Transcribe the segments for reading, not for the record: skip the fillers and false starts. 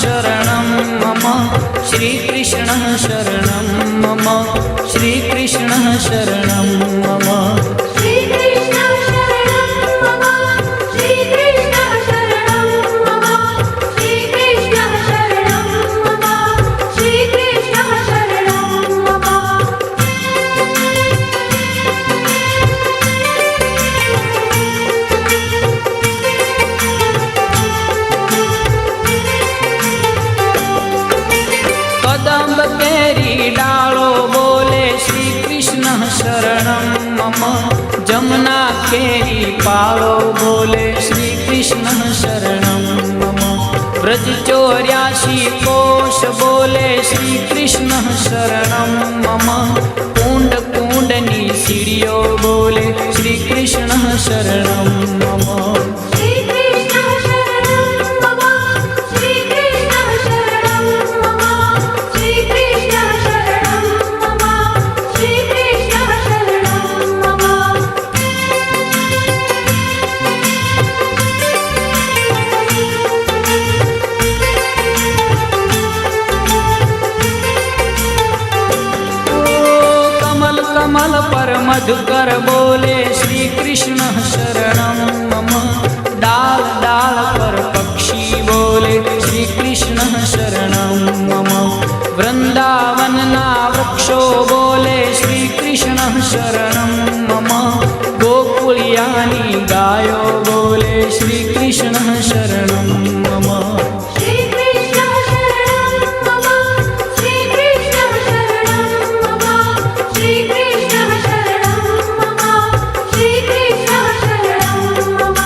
शरणं मम श्रीकृष्ण शरणं मम श्रीकृष्ण शरणं मम श्रीकृष्ण शरणं मम श्रीकृष्ण शरणं मम श्रीकृष्ण शरणं मम श्रीकृष्ण शरणं मम कदम्ब केरी डालो बोले श्री कृष्ण शरणं मम जमुना केरी पालो बोले श्री कृष्ण शरणं मम ब्रज 84 कोश बोले श्री कृष्ण शरणं मम कुंड कुंडनी सीढ़ियों बोले श्री कृष्ण शरणं मम श्रीकृष्ण शरणं मम श्रीकृष्ण शरणं मम श्रीकृष्ण शरणं मम श्रीकृष्ण शरणं मम कमल कमल पर मधुकर बोले श्री कृष्ण शरणं मम डाल डाल पर पक्षी बोले श्री कृष्ण शरणं मम वृंदावन ना वृक्षो बोले श्री कृष्ण शरणं मम गोकुलियानी गायो बोले श्री कृष्ण शरणं मम श्रीकृष्ण शरणं मम श्रीकृष्ण शरणं मम श्रीकृष्ण शरणं मम श्रीकृष्ण शरणं मम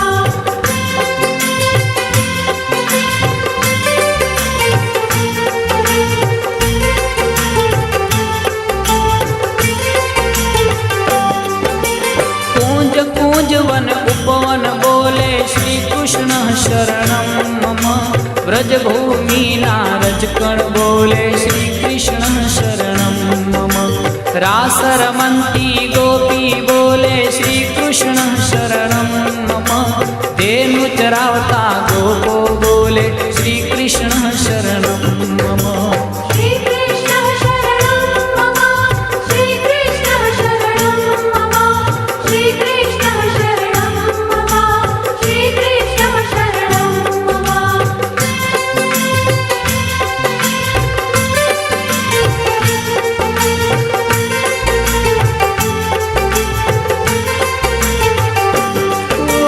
कूंज कूंज वन उपवन बोले श्री कृष्ण शरणं मम व्रजभूमि नारजकण बोले श्री कृष्ण शरणं मम रास रमन्ती गोपी बोले श्री कृष्ण शरणं मम धेनु चरावता गोपो बोले श्री कृष्ण शरणं मम श्रीकृष्ण शरणं मम श्रीकृष्ण शरणं मम श्रीकृष्ण शरणं मम श्रीकृष्ण शरणं मम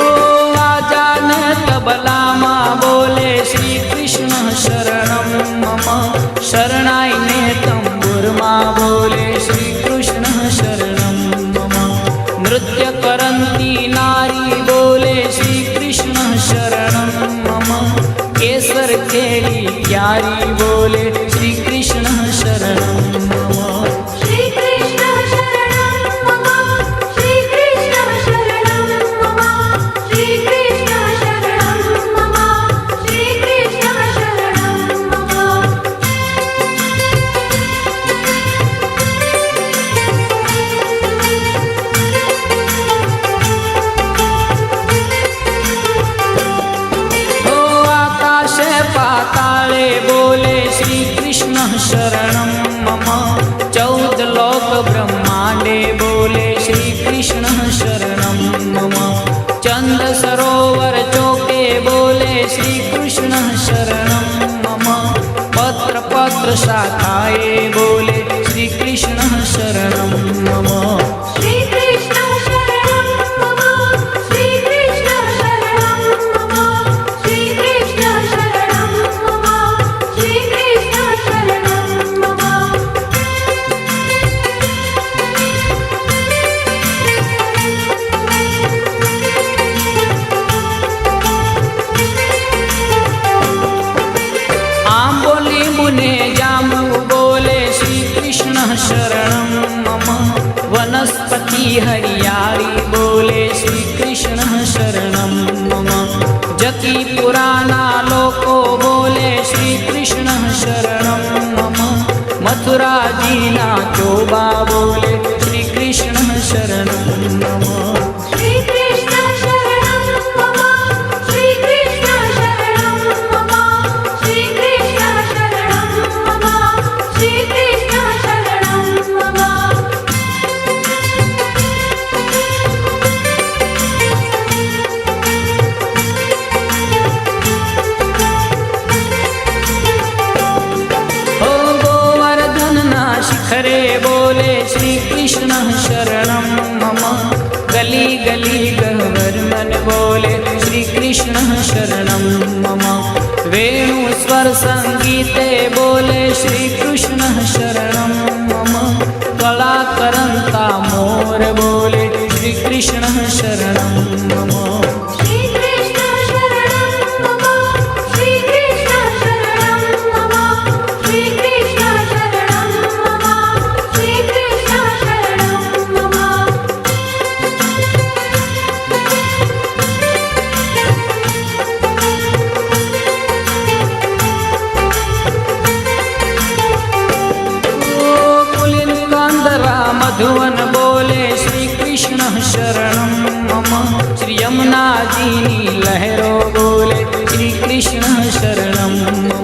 आजान तबला माँ बोले श्री कृष्ण शरणं मम शरणाई ने तंबुर माँ बोले श्री कृष्ण शरणं मम नृत्य करंती नारी बोले श्री कृष्ण शरणं मम केसर केली प्यारी बोले श्री कृष्ण शरणं मम श्रीकृष्ण शरणं मम श्रीकृष्ण शरणं मम श्रीकृष्ण शरणं मम श्रीकृष्ण शरणं मम ओ आकाशे पाताले बोले श्री कृष्ण शरणं मम 14 लोक ब्रह्मांडे बोले श्री कृष्ण शरणं मम चंद सरोवर चौके बोले श्री कृष्ण शरणं मम पत्र पत्र शाखाए बोले श्री कृष्ण शरणं मम श्रीकृष्ण शरणं मम श्रीकृष्ण शरणं मम श्रीकृष्ण शरणं मम श्रीकृष्ण शरणं मम आंबोली मुने जामु बोले श्री कृष्ण शरणं मम वनस्पति हरियाली बोले श्री कृष्ण शरणं मम जकी पुराना लोको बोले श्री कृष्ण शरणं मम मथुरा जीना चोबा बोले श्री कृष्ण शरणं मम श्रीकृष्ण शरणं मम श्रीकृष्ण शरणं मम श्रीकृष्ण गली गह्वर मन बोले श्री कृष्ण शरणं मम वेणु स्वर संगीते बोले श्री कृष्ण शरणं मम कला करंता मोर बोले श्री कृष्ण शरणं मम श्री कृष्ण शरणं मम श्री कृष्ण शरणं मम श्री कृष्ण शरणं मम श्री कृष्ण शरणं मम कुलिनकांदरा मधुवन बोले श्री कृष्ण शरणं मम श्री यमुना जी लहरो बोले श्री कृष्ण शरणं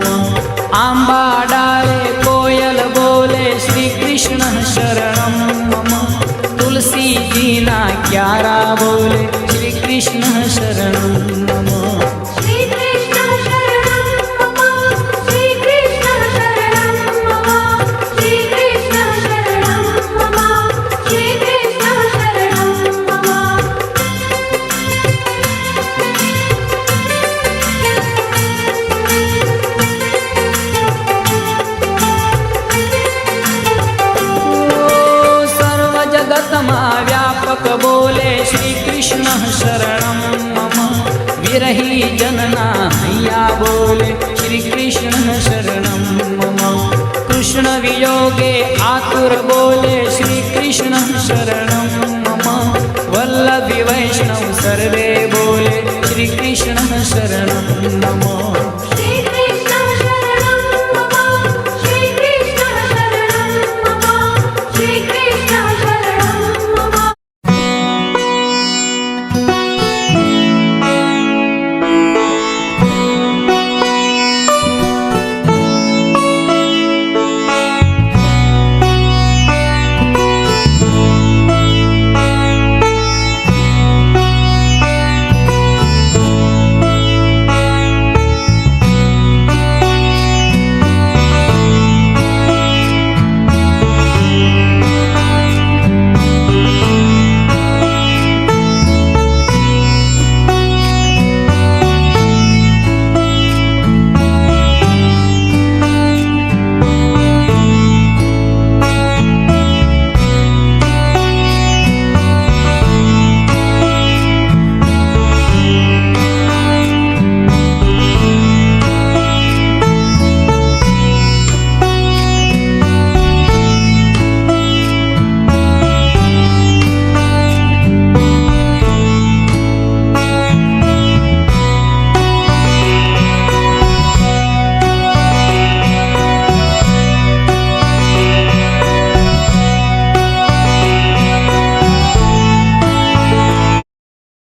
मम आंबा डाले कोयल बोले श्री कृष्ण शरणं मम तुलसी जी ना क्यारा बोले श्री कृष्ण शरणं मम श्री कृष्ण शरणं मम श्री कृष्ण शरणं मम श्री कृष्ण शरणं मम श्री कृष्ण शरणं मम सर्व जगत मा व्यापक बोले श्री कृष्ण शरणं मम विरही जनना हैया बोले श्री कृष्ण शरणं मम कृष्ण वियोगे आतुर बोले श्री कृष्ण शरणं